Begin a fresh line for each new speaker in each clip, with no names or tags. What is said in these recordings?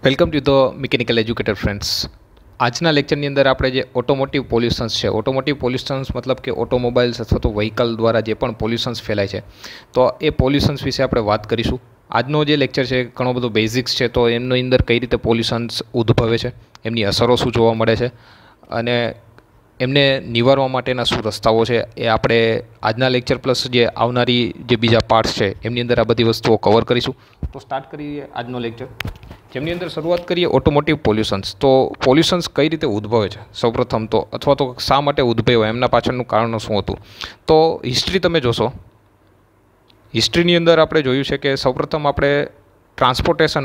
Welcome to the mechanical educator friends. આજના લેક્ચરની અંદર આપણે જે ઓટોમોટિવ પોલ્યુશન્સ છે, ઓટોમોટિવ પોલ્યુશન્સ મતલબ કે ઓટોમોબાઈલ્સ અથવા તો વ્હીકલ દ્વારા જે પણ પોલ્યુશન્સ ફેલાય છે, તો એ પોલ્યુશન્સ વિશે આપણે વાત કરીશું. આજનો જે લેક્ચર છે ઘણો બધો બેઝિક્સ છે, તો એમની અંદર કઈ રીતે પોલ્યુશન્સ ઉદ્ભવે છે, એમની અસરો શું જોવા મળે છે અને એમને નિવારવા માટેના શું રસ્તાઓ છે, એ આપણે આજના લેક્ચર પ્લસ જે આવનારી જે બીજા પાર્ટ્સ છે એમની અંદર આ બધી વસ્તુઓ કવર કરીશું. તો સ્ટાર્ટ કરીએ આજનો લેક્ચર, જેમની અંદર શરૂઆત કરીએ ઓટોમોટિવ પોલ્યુશન્સ. તો પોલ્યુશન્સ કઈ રીતે ઉદ્ભવે છે સૌપ્રથમ તો, અથવા તો શા માટે ઉદ્ભવ્યા, એમના પાછળનું કારણ શું હતું. તો હિસ્ટ્રી તમે જોશો, હિસ્ટ્રીની અંદર આપણે જોયું છે કે સૌપ્રથમ આપણે ટ્રાન્સપોર્ટેશન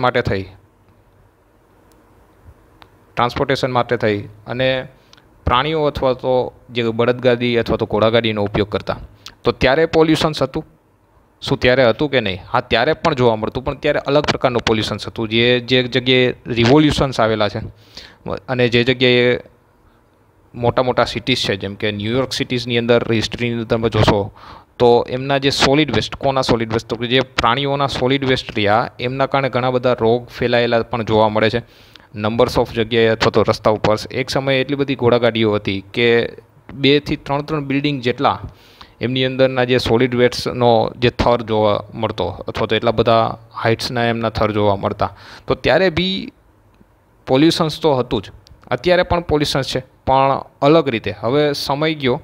માટે થઈ અને પ્રાણીઓ અથવા તો જે બળદગાડી અથવા તો ઘોડાગાડીનો ઉપયોગ કરતા, તો ત્યારે પોલ્યુશન્સ હતું. શું ત્યારે હતું કે નહીં? હા, ત્યારે પણ જોવા મળતું, પણ ત્યારે અલગ પ્રકારનું પોલ્યુશન્સ હતું. જે જગ્યાએ રિવોલ્યુશન્સ આવેલા છે અને જે જગ્યાએ મોટા મોટા સિટીઝ છે, જેમ કે ન્યૂયોર્ક સિટીઝની અંદર હિસ્ટ્રીની અંદર તમે જોશો તો એમના જે સોલિડ વેસ્ટ, કોના સોલિડ વેસ્ટ, તો કે જે પ્રાણીઓના સોલિડ વેસ્ટ રહ્યા, એમના કારણે ઘણા બધા રોગ ફેલાયેલા પણ જોવા મળે છે નંબર્સ ઓફ જગ્યાએ અથવા તો રસ્તા ઉપર. એક સમયે એટલી બધી ઘોડાગાડીઓ હતી કે 2 થી 3 બિલ્ડિંગ જેટલા એમની અંદરના જે સોલિડ વેસ્ટનો જે થર જોવા મળતો, અથવા તો એટલા બધા હાઇટ્સના એમના થર જોવા મળતા. તો ત્યારે બી પોલ્યુશન્સ તો હતું જ, અત્યારે પણ પોલ્યુશન્સ છે, પણ અલગ રીતે. હવે સમય ગયો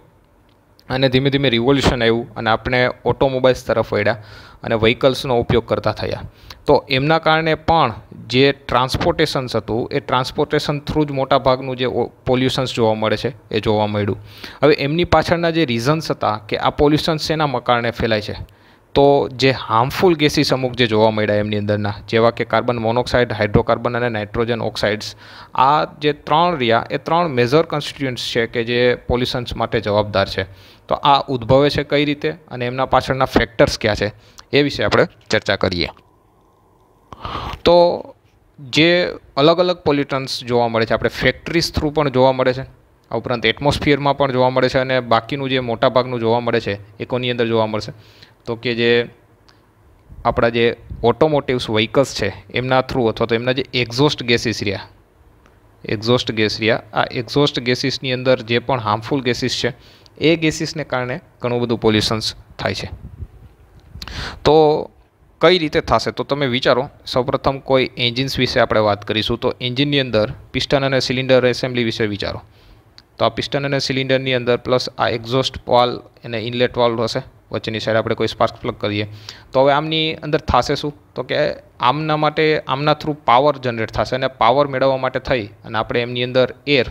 અને ધીમે ધીમે રિવોલ્યુશન આવ્યું અને આપણે ઓટોમોબાઈલ્સ તરફ વળ્યા અને વ્હીકલ્સનો ઉપયોગ કરતા થયા. તો એમના કારણે પણ જે ટ્રાન્સપોર્ટેશન્સ હતું, એ ટ્રાન્સપોર્ટેશન થ્રુ જ મોટા ભાગનું જે પોલ્યુશન્સ જોવા મળે છે એ જોવા મળ્યું. હવે એમની પાછળના જે રીઝન્સ હતા કે આ પોલ્યુશન્સ શેના કારણે ફેલાય છે, તો જે હાર્મફુલ ગેસીસ અમુક જે જોવા મળ્યા એમની અંદરના, જેવા કે કાર્બન મોનોક્સાઇડ, હાઇડ્રોકાર્બન અને નાઇટ્રોજન ઓક્સાઇડ્સ, આ જે 3 રહ્યા એ 3 મેજર કોન્સ્ટિટ્યુઅન્ટ્સ છે કે જે પોલ્યુશન્સ માટે જવાબદાર છે. તો આ ઉદ્ભવે છે કઈ રીતે અને એમના પાછળના ફેક્ટર્સ ક્યાં છે, એ વિશે આપણે ચર્ચા કરીએ. તો જે અલગ અલગ પોલ્યુટન્સ જોવા મળે છે, આપણે ફેક્ટરીઝ થ્રુ પણ જોવા મળે છે, આ ઉપરાંત એટમોસ્ફિયરમાં પણ જોવા મળે છે, અને બાકીનું જે મોટા ભાગનું જોવા મળે છે એ કોની અંદર જોવા મળશે, તો કે જે આપણા જે ઓટોમોટિવ્સ વ્હીકલ્સ છે એમના થ્રુ, અથવા તો એમના જે એક્ઝોસ્ટ ગેસ રહ્યા, આ એક્ઝોસ્ટ ગેસીસની અંદર જે પણ હાર્મફુલ ગેસીસ છે એ ગેસીસને કારણે ઘણું બધું પોલ્યુશન્સ થાય છે. તો કઈ રીતે થશે, તો તમે વિચારો. સૌપ્રથમ કોઈ એન્જિન્સ વિશે આપણે વાત કરીશું. તો એન્જિનની અંદર પિસ્ટન અને સિલિન્ડર એસેમ્બલી વિશે વિચારો. તો આ પિસ્ટન અને સિલિન્ડરની અંદર પ્લસ આ એક્ઝોસ્ટ વાલ્વ અને ઇનલેટ વાલ્વ હશે, વચ્ચેની સાઈડ આપણે કોઈ સ્પાર્ક પ્લગ કરીએ. તો હવે આમની અંદર થશે શું, તો કે આમના થ્રુ પાવર જનરેટ થશે, અને પાવર મેળવવા માટે થઈ અને આપણે એમની અંદર એર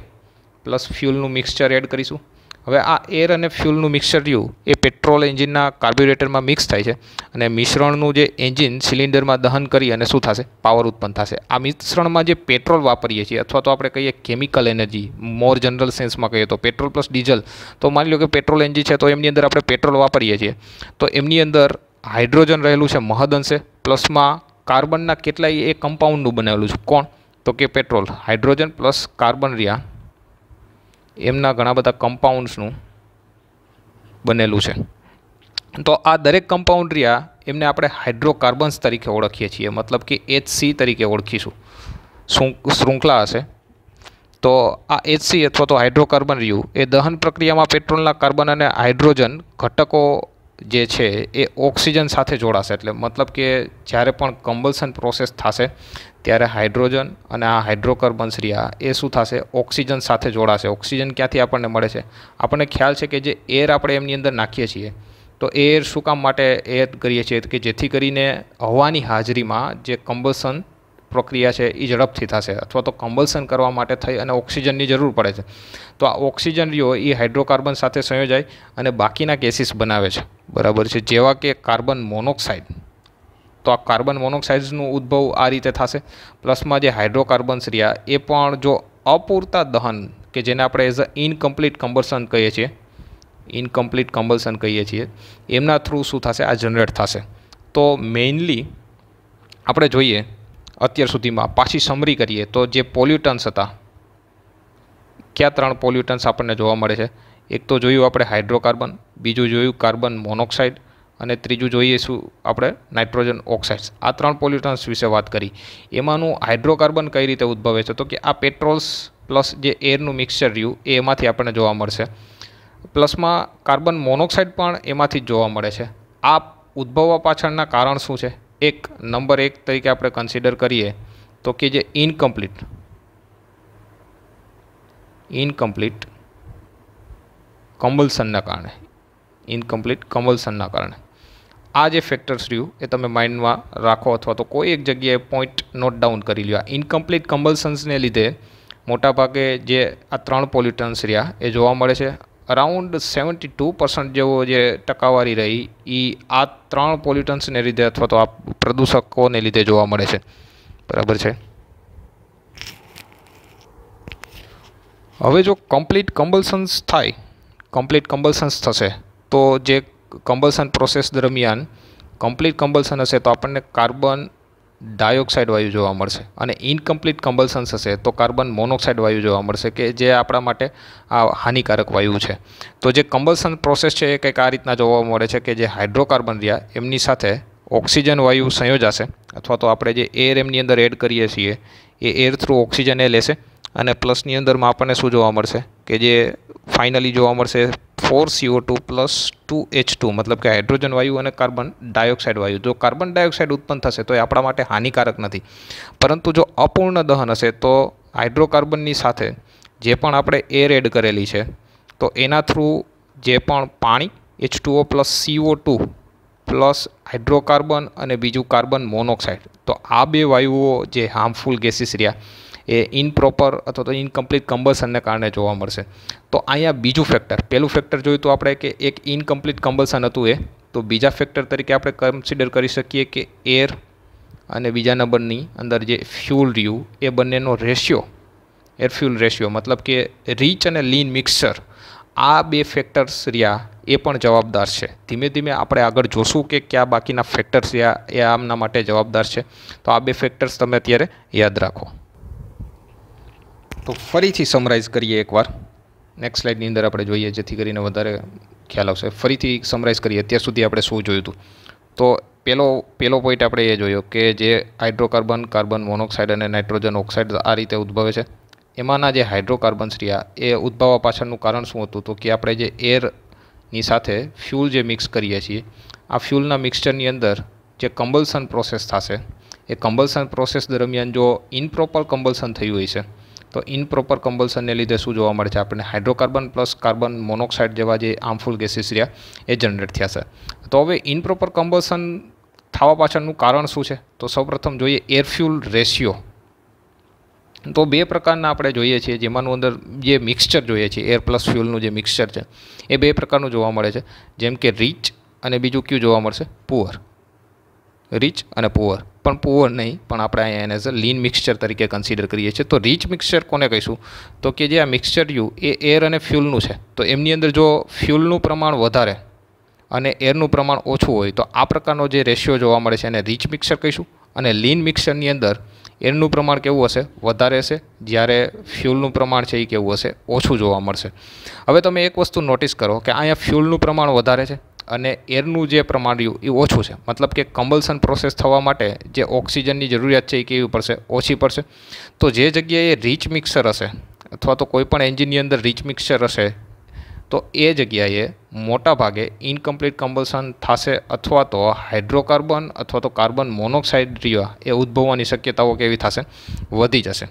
પ્લસ ફ્યુલનું મિક્સચર એડ કરીશું. હવે આ એર અને ફ્યુલનું મિક્સચર રહ્યું એ પેટ્રોલ એન્જિનના કાર્બ્યુરેટરમાં મિક્સ થાય છે, અને મિશ્રણનું જે એન્જિન સિલિન્ડરમાં દહન કરી અને શું થશે, પાવર ઉત્પન્ન થશે. આ મિશ્રણમાં જે પેટ્રોલ વાપરીએ છીએ, અથવા તો આપણે કહીએ કેમિકલ એનર્જી, મોર જનરલ સેન્સમાં કહીએ તો પેટ્રોલ પ્લસ ડીઝલ. તો માની લો કે પેટ્રોલ એન્જિન છે, તો એમની અંદર આપણે પેટ્રોલ વાપરીએ છીએ, તો એમની અંદર હાઇડ્રોજન રહેલું છે મહદઅંશે, પ્લસમાં કાર્બનના કેટલાય એ કમ્પાઉન્ડનું બનેલું છે. કોણ, તો કે પેટ્રોલ. હાઇડ્રોજન પ્લસ કાર્બન રહ્યા એમના ઘણા બધા કમ્પાઉન્ડ્સનું બનેલું છે. તો આ દરેક કમ્પાઉન્ડ રહ્યા એમને આપણે હાઇડ્રોકાર્બન્સ તરીકે ઓળખીએ છીએ, મતલબ કે HC તરીકે ઓળખીશું. શૃંખલા હશે તો આ HC અથવા તો હાઇડ્રોકાર્બન રહ્યું એ દહન પ્રક્રિયામાં પેટ્રોલના કાર્બન અને હાઇડ્રોજન ઘટકો જે છે એ ઓક્સિજન સાથે જોડાશે. એટલે મતલબ કે જ્યારે પણ કમ્બલ્સન પ્રોસેસ થશે ત્યારે હાઇડ્રોજન અને આ હાઇડ્રોકાર્બન્સ રહ્યા એ શું થશે, ઓક્સિજન સાથે જોડાશે. ઓક્સિજન ક્યાંથી આપણને મળે છે, આપણને ખ્યાલ છે કે જે એર આપણે એમની અંદર નાખીએ છીએ, તો એર શું કામ માટે એર કરીએ છીએ, કે જેથી કરીને હવાની હાજરીમાં જે કમ્બલ્સન પ્રક્રિયા છે એ ઝડપથી થશે, અથવા તો કમ્બલ્સન કરવા માટે થઈ અને ઓક્સિજનની જરૂર પડે છે. તો આ ઓક્સિજન રહ્યો એ હાઇડ્રોકાર્બન સાથે સંયોજાય અને બાકીના ગેસીસ બનાવે છે, બરાબર છે, જેવા કે કાર્બન મોનોક્સાઇડ. તો આ કાર્બન મોનોક્સાઇડ્સનું ઉદ્ભવ આ રીતે થશે. પ્લસમાં જે હાઇડ્રોકાર્બન્સ રહ્યા એ પણ જો અપૂરતા દહન, કે જેને આપણે એઝ અ ઇનકમ્પ્લીટ કમ્બલ્સન કહીએ છીએ, એમના થ્રુ શું થશે, આ જનરેટ થશે. તો મેઇનલી આપણે જોઈએ અત્યાર સુધીમાં, પાછી સમરી કરીએ તો જે પોલ્યુટન્સ હતા, કયા 3 પોલ્યુટન્સ આપણને જોવા મળે છે. એક તો જોયું આપણે હાઇડ્રોકાર્બન, બીજું જોયું કાર્બન મોનોક્સાઇડ, અને ત્રીજું જોઈએ શું આપણે નાઇટ્રોજન ઓક્સાઇડ્સ. આ 3 પોલ્યુટન્ટ્સ વિશે વાત કરી. એમાંનું હાઇડ્રોકાર્બન કઈ રીતે ઉદ્ભવે છે? તો કે આ પેટ્રોલ્સ પ્લસ જે એરનું મિક્સચર રહ્યું એ એમાંથી આપણને જોવા મળશે. પ્લસમાં કાર્બન મોનોક્સાઇડ પણ એમાંથી જ જોવા મળે છે. આ ઉદ્ભવવા પાછળના કારણ શું છે? નંબર 1 તરીકે આપણે કન્સિડર કરીએ તો કે જે ઇનકમ્પ્લીટ કમ્બલ્સનના કારણે આ જે ફેક્ટર્સ રહ્યું એ તમે માઇન્ડમાં રાખો અથવા તો કોઈ એક જગ્યાએ પોઈન્ટ નોટ ડાઉન કરી લો. ઇનકમ્પ્લીટ કમ્બલ્સન્સને લીધે મોટાભાગે જે આ 3 પોલ્યુટન્ટ્સ રહ્યા એ જોવા મળે છે. અરાઉન્ડ 72% જેવો જે ટકાવારી રહી એ આ 3 પોલ્યુટન્ટ્સને લીધે અથવા તો આ પ્રદૂષકોને લીધે જોવા મળે છે. બરાબર છે. હવે જો કમ્પ્લીટ કમ્બલ્સન્સ થશે તો જે કમ્બલ્સન પ્રોસેસ દરમિયાન કમ્પ્લીટ કમ્બલ્સન હશે તો આપણને કાર્બન ડાયોક્સાઇડ વાયુ જોવા મળશે, અને ઇનકમ્પ્લીટ કમ્બલ્સન્સ હશે તો કાર્બન મોનોક્સાઇડ વાયુ જોવા મળશે કે જે આપણા માટે આ હાનિકારક વાયુ છે. તો જે કમ્બલ્સન પ્રોસેસ છે એ કંઈક આ રીતના જોવા મળે છે કે જે હાઇડ્રોકાર્બન રહ્યા એમની સાથે ઓક્સિજન વાયુ સંયોજાશે અથવા તો આપણે જે એર એમની અંદર એડ કરીએ છીએ એ એર થ્રુ ઓક્સિજન એ લેશે, અને પ્લસની અંદરમાં આપણને શું જોવા મળશે કે જે ફાઇનલી જોવા મળશે 4CO2 પ્લસ 2H2, મતલબ કે હાઇડ્રોજન વાયુ અને કાર્બન ડાયોક્સાઇડ વાયુ. જો કાર્બન ડાયોક્સાઇડ ઉત્પન્ન થશે તો એ આપણા માટે હાનિકારક નથી, પરંતુ જો અપૂર્ણ દહન હશે તો હાઇડ્રોકાર્બનની સાથે જે પણ આપણે એર એડ કરેલી છે તો એના થ્રુ જે પણ પાણી H2O plus CO2 plus hydrocarbon અને બીજું કાર્બન મોનોક્સાઇડ, તો આ 2 વાયુઓ જે હાર્મફુલ ગેસીસ રહ્યા એ ઇનપ્રોપર અથવા તો ઇનકમ્પ્લીટ કમ્બલ્સનને કારણે જોવા મળશે. તો અહીંયા બીજું ફેક્ટર, પહેલું ફેક્ટર જોયું તો આપણે કે એક ઇનકમ્પ્લીટ કમ્બલ્સન હતું એ, તો બીજા ફેક્ટર તરીકે આપણે કન્સિડર કરી શકીએ કે એર અને બીજા નંબરની અંદર જે ફ્યુલ રહ્યું એ બંનેનો રેશિયો, એર ફ્યુલ રેશિયો, મતલબ કે રીચ અને લીન મિક્સચર, આ 2 ફેક્ટર્સ રહ્યા એ પણ જવાબદાર છે. ધીમે ધીમે આપણે આગળ જોશું કે કયા બાકીના ફેક્ટર્સ રહ્યા એ આમના માટે જવાબદાર છે. તો આ 2 ફેક્ટર્સ તમે અત્યારે યાદ રાખો. તો ફરીથી સમરાઇઝ કરીએ એકવાર, નેક્સ્ટ સ્લાઇડની અંદર આપણે જોઈએ જેથી કરીને વધારે ખ્યાલ આવશે. ફરીથી સમરાઇઝ કરીએ અત્યાર સુધી આપણે શું જોયું હતું. તો પહેલો પોઈન્ટ આપણે એ જોયો કે જે હાઇડ્રોકાર્બન, કાર્બન મોનોક્સાઇડ અને નાઇટ્રોજન ઓક્સાઇડ આ રીતે ઉદ્ભવે છે. એમાંના જે હાઇડ્રોકાર્બન્સ રહ્યા એ ઉદ્ભવવા પાછળનું કારણ શું હતું? તો કે આપણે જે એરની સાથે ફ્યુલ જે મિક્સ કરીએ છીએ, આ ફ્યુલના મિક્સચરની અંદર જે કમ્બલ્સન પ્રોસેસ થશે એ કમ્બલ્સન પ્રોસેસ દરમિયાન જો ઇનપ્રોપર કમ્બલ્સન થયું હોય છે તો ઇનપ્રોપર કમ્બલ્સનને લીધે શું જોવા મળે છે? આપણને હાઇડ્રોકાર્બન પ્લસ કાર્બન મોનોક્સાઇડ જેવા જે હાર્મફુલ ગેસીસ રહ્યા એ જનરેટ થયા છે. તો હવે ઇનપ્રોપર કમ્બલ્સન થવા પાછળનું કારણ શું છે? તો સૌપ્રથમ જોઈએ એર ફ્યુલ રેશિયો. તો 2 પ્રકારના આપણે જોઈએ છીએ, જેમાંનું અંદર જે મિક્સચર જોઈએ છીએ એર પ્લસ ફ્યુલનું જે મિક્સચર છે એ 2 પ્રકારનું જોવા મળે છે, જેમ કે રીચ અને બીજું કયું જોવા મળશે? પુઅર. રીચ અને પુઅર, પણ પુઅર નહીં, પણ આપણે અહીંયા એને એઝ અ લીન મિક્સચર તરીકે કન્સિડર કરીએ છીએ. તો રીચ મિક્સચર કોને કહીશું? તો કે જે આ મિક્સચર રહ્યું એ એર અને ફ્યુલનું છે, તો એમની અંદર જો ફ્યુલનું પ્રમાણ વધારે અને એરનું પ્રમાણ ઓછું હોય તો આ પ્રકારનો જે રેશિયો જોવા મળે છે એને રીચ મિક્સચર કહીશું. અને લીન મિક્સચરની અંદર એરનું પ્રમાણ કેવું હશે? વધારે હશે, જ્યારે ફ્યુલનું પ્રમાણ છે એ કેવું હશે? ઓછું જોવા મળશે. હવે તમે એક વસ્તુ નોટિસ કરો કે અહીંયા ફ્યુલનું પ્રમાણ વધારે છે અને એરનું જે પ્રમાણ રહ્યું એ ઓછું છે, મતલબ કે કમ્બલ્સન પ્રોસેસ થવા માટે જે ઓક્સિજનની જરૂરિયાત છે એ કેવી પડશે? ઓછી પડશે. તો જે જગ્યાએ રીચ મિક્સચર હશે અથવા તો કોઈ પણ એન્જિનની અંદર રીચ મિક્સચર હશે તો એ જગ્યાએ મોટા ભાગે ઇનકમ્પ્લીટ કમ્બલ્સન થશે અથવા તો હાઇડ્રોકાર્બન અથવા તો કાર્બન મોનોક્સાઇડ રહ્યા એ ઉદ્ભવવાની શક્યતાઓ કેવી થશે? વધી જશે.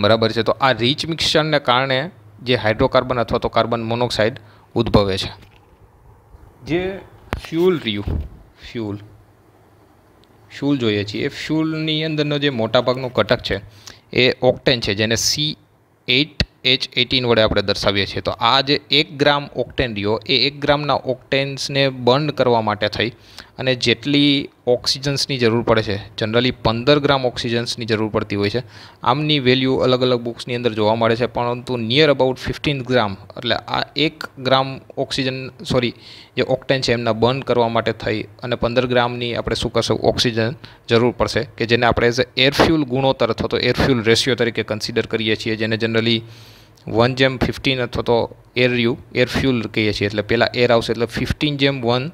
બરાબર છે. તો આ રીચ મિક્સચરને કારણે જે હાઇડ્રોકાર્બન અથવા તો કાર્બન મોનોક્સાઇડ ઉદ્ભવે છે. જે ફ્યુલ રહ્યું, ફ્યુલ જોઈએ છીએ, એ ફ્યુલની અંદરનો જે મોટાભાગનો ઘટક છે એ ઓક્ટેન છે, જેને C8H18 વડે આપણે દર્શાવીએ છીએ. તો આ જે 1 ગ્રામ ઓક્ટેન રહ્યો એ 1 ગ્રામના ઓક્ટેન્સને બર્ન કરવા માટે થઈ અને જેટલી ઓક્સિજન્સની જરૂર પડે છે, જનરલી 15 ગ્રામ ઓક્સિજન્સની જરૂર પડતી હોય છે. આમની વેલ્યુ અલગ અલગ બુક્સની અંદર જોવા મળે છે, પરંતુ નિયર અબાઉટ 15 ગ્રામ, એટલે આ 1 ગ્રામ જે ઓક્ટેન છે એમના બર્ન કરવા માટે થઈ અને 15 ગ્રામની આપણે શું કરશું? ઓક્સિજન જરૂર પડશે, કે જેને આપણે એઝ એર ફ્યુલ ગુણોત્તર અથવા તો એર ફ્યુલ રેશિયો તરીકે કન્સિડર કરીએ છીએ, જેને જનરલી 1:15 અથવા તો એર ફ્યુલ કહીએ છીએ. એટલે પહેલાં એર આવશે એટલે 15:1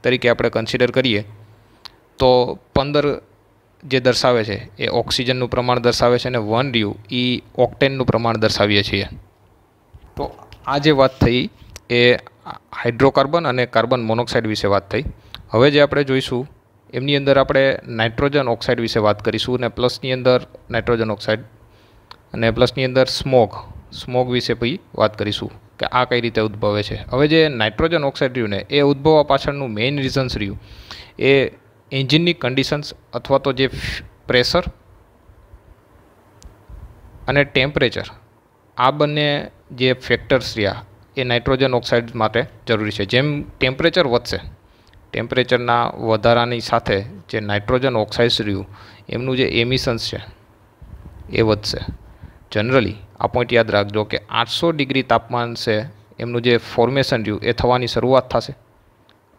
તરીકે આપણે કન્સિડર કરીએ તો 15 જે દર્શાવે છે એ ઓક્સિજનનું પ્રમાણ દર્શાવે છે અને 1 રહ્યું એ ઓક્ટેનનું પ્રમાણ દર્શાવીએ છીએ. તો આ જે વાત થઈ એ હાઇડ્રોકાર્બન અને કાર્બન મોનોક્સાઇડ વિશે વાત થઈ. હવે જે આપણે જોઈશું એમની અંદર આપણે નાઇટ્રોજન ઓક્સાઇડ વિશે વાત કરીશું અને પ્લસની અંદર નાઇટ્રોજન ઓક્સાઇડ અને પ્લસની અંદર સ્મોગ વિશે પછી વાત કરીશું કે આ કઈ રીતે ઉદ્ભવે છે. હવે જે નાઇટ્રોજન ઓક્સાઇડ રહ્યું ને એ ઉદ્ભવવા પાછળનું મેઇન રીઝન્સ રહ્યું એ એન્જિનની કન્ડિશન્સ અથવા તો જે પ્રેશર અને ટેમ્પરેચર આ બંને જે ફેક્ટર્સ રહ્યા એ નાઇટ્રોજન ઓક્સાઇડ માટે જરૂરી છે. જેમ ટેમ્પરેચર વધશે, ટેમ્પરેચરના વધારાની સાથે જે નાઇટ્રોજન ઓક્સાઇડ રહ્યું એમનું જે એમિશન્સ છે એ વધશે. જનરલી આ પોઈન્ટ યાદ રાખજો કે 800 ડિગ્રી તાપમાન છે એમનું જે ફોર્મેશન રહ્યું એ થવાની શરૂઆત થશે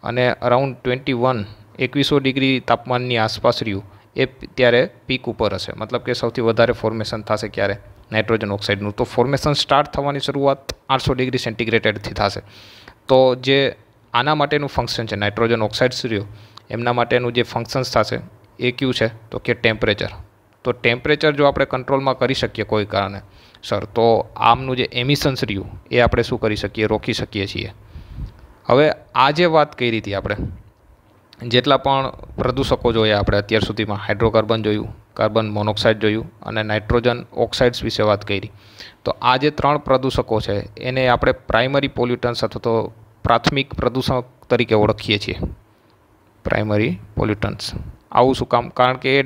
અને અરાઉન્ડ 2100 ડિગ્રી તાપમાનની આસપાસ રહ્યું એ ત્યારે પીક ઉપર હશે. મતલબ કે સૌથી વધારે ફોર્મેશન થશે ક્યારે? નાઇટ્રોજન ઓક્સાઇડનું. તો ફોર્મેશન સ્ટાર્ટ થવાની શરૂઆત 800 ડિગ્રી સેન્ટીગ્રેડથી થશે. તો જે આના માટેનું ફંક્શન છે નાઇટ્રોજન ઓક્સાઇડ્સ રહ્યું એમના માટેનું જે ફંક્શન્સ થશે એ કયું છે તો કે ટેમ્પરેચર. તો ટેમ્પરેચર જો આપણે કંટ્રોલમાં કરી શકીએ કોઈ કારણે તો આમનું જે એમિશન્સ રહ્યું એ આપણે શું કરી શકીએ? રોકી શકીએ છીએ. હવે આ જે વાત કરી હતી આપણે, જેટલા પણ પ્રદૂષકો જોયા આપણે અત્યાર સુધીમાં, હાઇડ્રોકાર્બન જોયું, કાર્બન મોનોક્સાઇડ જોયું અને નાઇટ્રોજન ઓક્સાઇડ્સ વિશે વાત કરી. તો આ જે 3 પ્રદૂષકો છે એને આપણે પ્રાઇમરી પોલ્યુટન્સ અથવા તો પ્રાથમિક પ્રદૂષક તરીકે ઓળખીએ છીએ. પ્રાઇમરી પોલ્યુટન્સ. આવું શું કામ? કારણ કે એ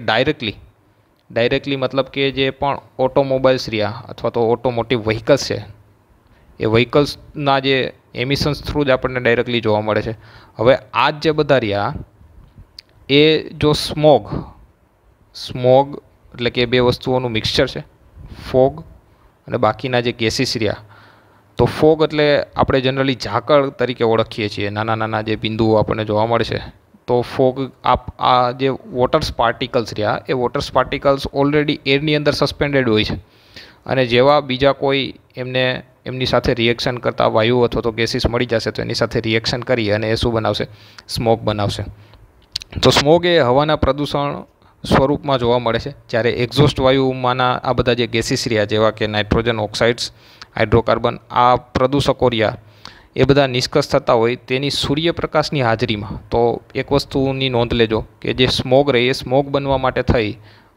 ડાયરેક્ટલી મતલબ કે જે પણ ઓટોમોબાઈલ્સ રહ્યા અથવા તો ઓટોમોટિવ વ્હીકલ્સ છે એ વ્હીકલ્સના જે એમિશન્સ થ્રુ જ આપણને ડાયરેક્ટલી જોવા મળે છે. હવે આ જે બધા રહ્યા એ જો સ્મોગ એટલે કે 2 વસ્તુઓનું મિક્સચર છે, ફોગ અને બાકીના જે ગેસીસ રહ્યા. તો ફોગ એટલે આપણે જનરલી ઝાકળ તરીકે ઓળખીએ છીએ, નાના નાના જે બિંદુઓ આપણને જોવા મળે છે. તો ફોગ આ જે વોટર્સ પાર્ટિકલ્સ રહ્યા એ વોટર્સ પાર્ટિકલ્સ ઓલરેડી એરની અંદર સસ્પેન્ડેડ હોય છે અને જેવા બીજા કોઈ એમની સાથે રિએક્શન કરતા વાયુ અથવા તો ગેસીસ મળી જશે તો એની સાથે રિએક્શન કરી અને એ શું બનાવશે? સ્મોગ બનાવશે. તો સ્મોગ એ હવાના પ્રદૂષણ સ્વરૂપમાં જોવા મળે છે. જ્યારે એક્ઝોસ્ટ વાયુમાંના આ બધા જે ગેસીસ રહ્યા જેવા કે નાઇટ્રોજન ઓક્સાઇડ્સ, હાઇડ્રોકાર્બન, આ પ્રદૂષકો રહ્યા એ બધા નિષ્કર્ષ થતા હોય તેની સૂર્યપ્રકાશની હાજરીમાં. તો એક વસ્તુની નોંધ લેજો કે જે સ્મોગ રહે એ સ્મોગ બનવા માટે થઈ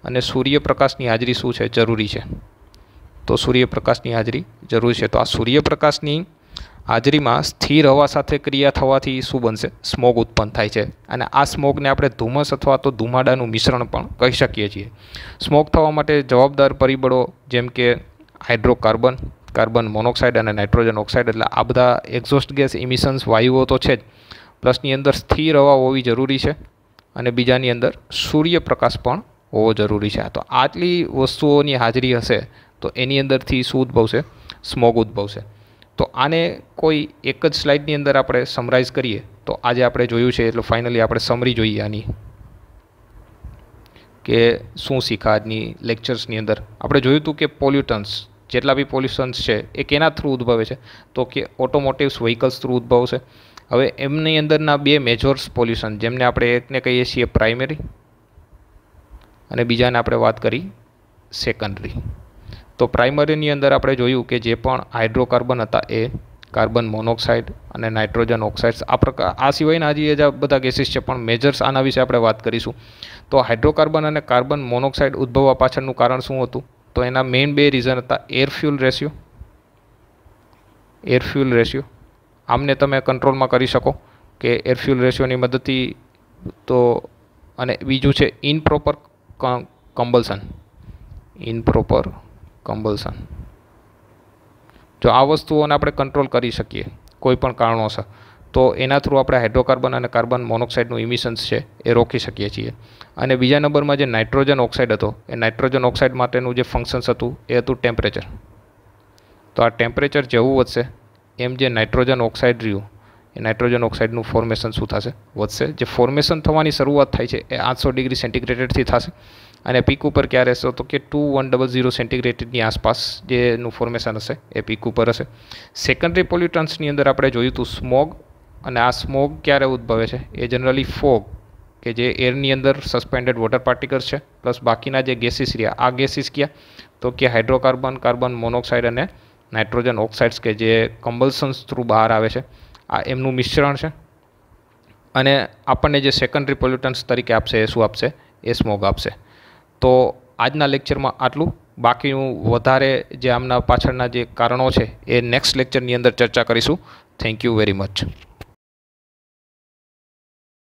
અને સૂર્યપ્રકાશની હાજરી શું છે? જરૂરી છે. તો સૂર્યપ્રકાશની હાજરી જરૂરી છે. તો આ સૂર્યપ્રકાશની હાજરીમાં સ્થિર હવા સાથે ક્રિયા થવાથી શું બનશે? સ્મોગ ઉત્પન્ન થાય છે અને આ સ્મોગને આપણે ધુમ્મસ અથવા તો ધુમાડાનું મિશ્રણ પણ કહી શકીએ છીએ. સ્મોગ થવા માટે જવાબદાર પરિબળો જેમ કે હાઇડ્રોકાર્બન, કાર્બન મોનોક્સાઇડ અને નાઇટ્રોજન ઓક્સાઇડ, એટલે આ બધા એક્ઝોસ્ટ ગેસ ઇમિશન્સ વાયુઓ તો છે જ, પ્લસની અંદર સ્થિર હવા હોવી જરૂરી છે અને બીજાની અંદર સૂર્યપ્રકાશ પણ હોવો જરૂરી છે. તો આટલી વસ્તુઓની હાજરી હશે તો એની અંદરથી શું ઉદ્ભવશે? સ્મોગ ઉદ્ભવશે. તો આને કોઈ એક જ સ્લાઇડની અંદર આપણે સમરાઇઝ કરીએ તો આજે આપણે જોયું છે એટલે ફાઇનલી આપણે સમરી જોઈએ આની કે શું શીખા આજની લેક્ચર્સની અંદર. આપણે જોયું હતું કે પોલ્યુટન્સ, જેટલા બી પોલ્યુશન્સ છે એ કેના થ્રુ ઉદ્ભવે છે? તો કે ઓટોમોટિવ્સ વ્હીકલ્સ થ્રુ ઉદ્ભવશે. હવે એમની અંદરના 2 મેજર્સ પોલ્યુશન જેમને આપણે એકને કહીએ છીએ પ્રાઇમરી અને બીજાને આપણે વાત કરી સેકન્ડરી. તો પ્રાઇમરીની અંદર આપણે જોયું કે જે પણ હાઇડ્રોકાર્બન હતા એ કાર્બન મોનોક્સાઇડ અને નાઇટ્રોજન ઓક્સાઇડ્સ આ સિવાયના હજી જ બધા ગેસીસ છે પણ મેજર્સ આના વિશે આપણે વાત કરીશું. તો હાઇડ્રોકાર્બન અને કાર્બન મોનોક્સાઇડ ઉદ્ભવવા પાછળનું કારણ શું હતું? તો એના મેઇન 2 રીઝન હતા એર ફ્યુલ રેશિયો. આમને તમે કંટ્રોલમાં કરી શકો કે એર ફ્યુલ રેશિયોની મદદથી. તો અને બીજું છે ઇનપ્રોપર કમ્બલ્સન. જો આ વસ્તુઓને આપણે કંટ્રોલ કરી શકીએ કોઈ પણ કારણોસર તો એના થ્રુ આપણે હાઇડ્રોકાર્બન અને કાર્બન મોનોક્સાઇડનું ઇમિશન્સ છે એ રોકી શકીએ છીએ. અને બીજા નંબરમાં જે નાઇટ્રોજન ઓક્સાઇડ હતો એ નાઇટ્રોજન ઓક્સાઇડ માટેનું જે ફંક્શન્સ હતું એ હતું ટેમ્પરેચર. તો આ ટેમ્પરેચર જેવું વધશે એમ જે નાઇટ્રોજન ઓક્સાઇડ રહ્યું એ નાઇટ્રોજન ઓક્સાઇડનું ફોર્મેશન શું થશે? વધશે. જે ફોર્મેશન થવાની શરૂઆત થાય છે એ 800 ડિગ્રી સેન્ટીગ્રેડથી થશે અને પીક ઉપર ક્યારે હશે? તો કે 2100 સેન્ટીગ્રેડની આસપાસ જેનું ફોર્મેશન હશે એ પીક ઉપર હશે. સેકન્ડરી પોલ્યુટન્સની અંદર આપણે જોયું હતું સ્મોગ અને આ સ્મોગ ક્યારે ઉદ્ભવે છે? એ જનરલી ફોગ કે જે એરની અંદર સસ્પેન્ડેડ વોટર પાર્ટિકલ્સ છે પ્લસ બાકીના જે ગેસીસ રહ્યા, આ ગેસીસ કયા તો કે હાઇડ્રોકાર્બન, કાર્બન મોનોક્સાઇડ અને નાઇટ્રોજન ઓક્સાઇડ્સ કે જે કમ્બલ્સન્સ થ્રુ બહાર આવે છે, આ એમનું મિશ્રણ છે. અને આપણને જે સેકન્ડરી પોલ્યુટન્ટ્સ તરીકે આપશે એ શું આપશે? એ સ્મોગ આપશે. તો આજના લેક્ચરમાં આટલું. બાકીનું વધારે જે આમના પાછળના જે કારણો છે એ નેક્સ્ટ લેક્ચરની અંદર ચર્ચા કરીશું. Thank you very much.